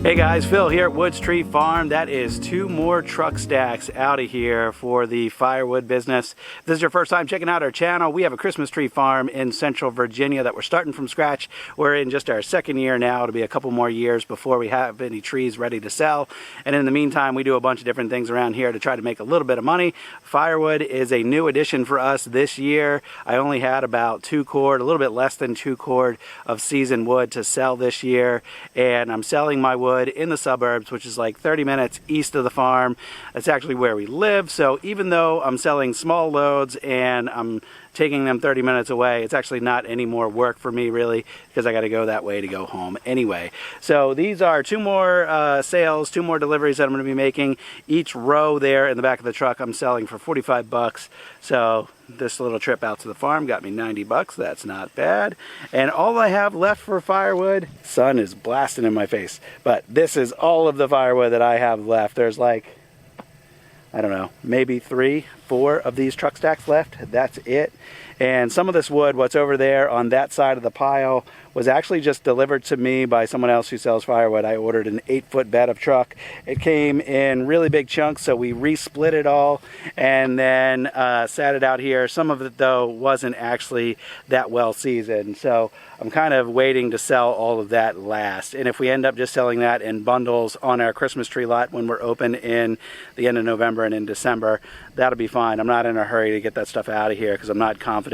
Hey guys, Phil here at Woods Tree Farm. That is 2 more truck stacks out of here for the firewood business. If this is your first time checking out our channel, we have a Christmas tree farm in Central Virginia that we're starting from scratch. We're in just our 2nd year now. It'll be a couple more years before we have any trees ready to sell. And in the meantime, we do a bunch of different things around here to try to make a little bit of money. Firewood is a new addition for us this year. I only had about 2 cord, a little bit less than 2 cord of seasoned wood to sell this year. And I'm selling my wood in the suburbs, which is like 30 minutes east of the farm. That's actually where we live. So even though I'm selling small loads and I'm taking them 30 minutes away, it's actually not any more work for me really, because I got to go that way to go home anyway. So these are 2 more sales, 2 more deliveries that I'm going to be making. Each row there in the back of the truck I'm selling for 45 bucks. So this little trip out to the farm got me 90 bucks. That's not bad. And all I have left for firewood, sun is blasting in my face, but this is all of the firewood that I have left. There's like, I don't know, maybe 3, 4 of these truck stacks left. That's it. And some of this wood, what's over there on that side of the pile, was actually just delivered to me by someone else who sells firewood. I ordered an 8-foot bed of truck. It came in really big chunks, so we re-split it all and then sat it out here. Some of it, though, wasn't actually that well seasoned, so I'm kind of waiting to sell all of that last. And if we end up just selling that in bundles on our Christmas tree lot when we're open in the end of November and in December, that'll be fine. I'm not in a hurry to get that stuff out of here because I'm not confident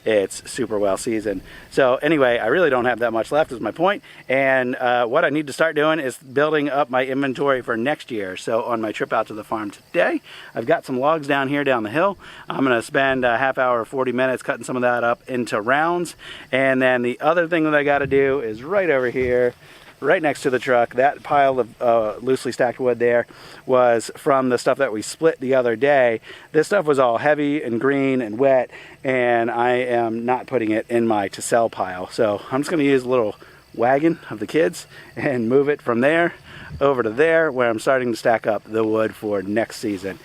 it's super well seasoned. So anyway, I really don't have that much left is my point. And what I need to start doing is building up my inventory for next year. So on my trip out to the farm today, I've got some logs down here down the hill. I'm going to spend a half hour, 40 minutes cutting some of that up into rounds. And then the other thing that I got to do is right over here, right next to the truck. That pile of loosely stacked wood there was from the stuff that we split the other day. This stuff was all heavy and green and wet, and I am not putting it in my to sell pile. So I'm just going to use a little wagon of the kids and move it from there over to there, where I'm starting to stack up the wood for next season.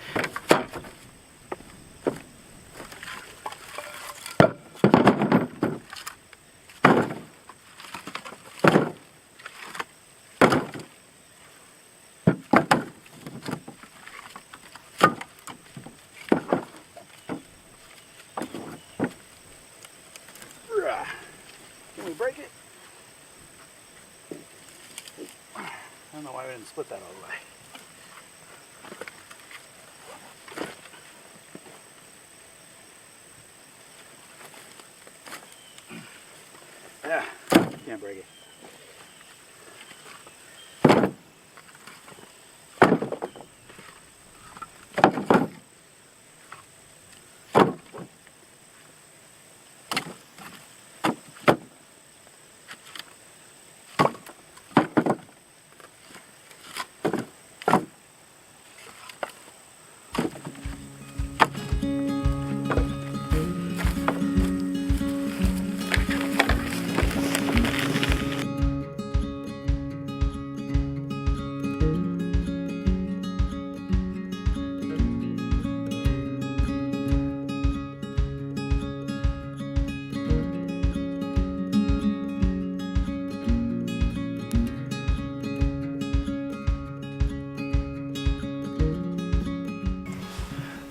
Can we break it? I don't know why we didn't split that all the way. Yeah, can't break it.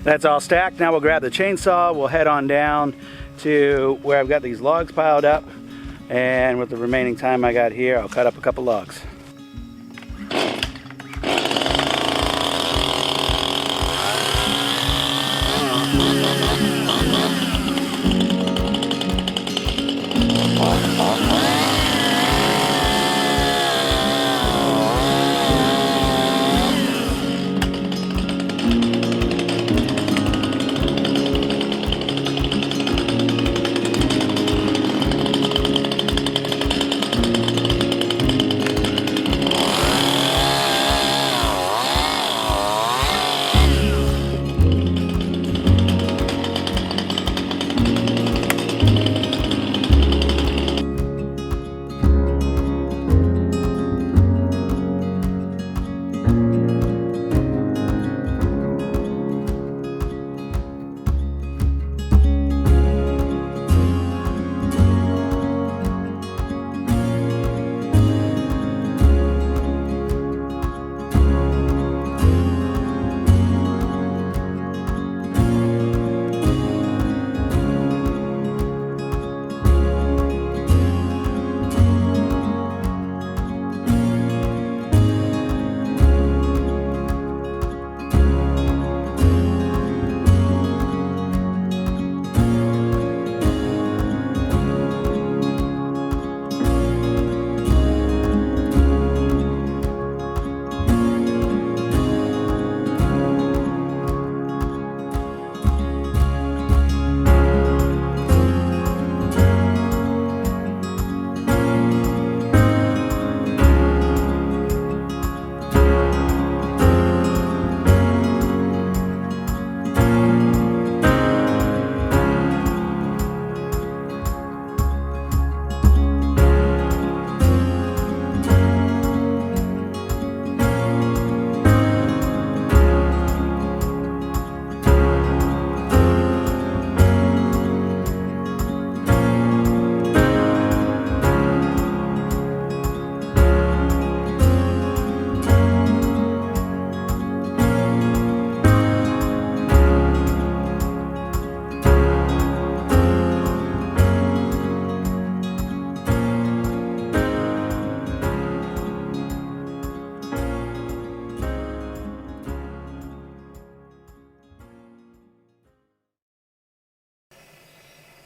That's all stacked. Now we'll grab the chainsaw. We'll head on down to where I've got these logs piled up. And with the remaining time I got here, I'll cut up a couple logs.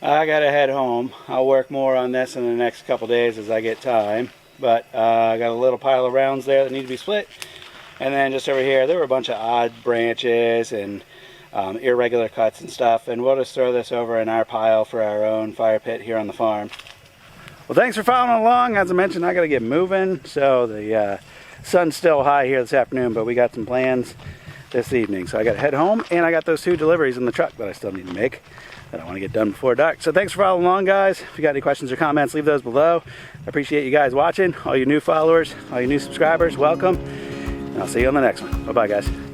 I gotta head home. I'll work more on this in the next couple days as I get time. But I got a little pile of rounds there that need to be split. And then just over here, there were a bunch of odd branches and irregular cuts and stuff. And we'll just throw this over in our pile for our own fire pit here on the farm. Well, thanks for following along. As I mentioned, I gotta get moving. So the sun's still high here this afternoon, but we got some plans this evening. So I gotta head home, and I got those 2 deliveries in the truck that I still need to make that I want to get done before dark. So thanks for following along, guys. If you got any questions or comments, leave those below. I appreciate you guys watching. All you new followers, all you new subscribers, welcome. And I'll see you on the next one. Bye-bye, guys.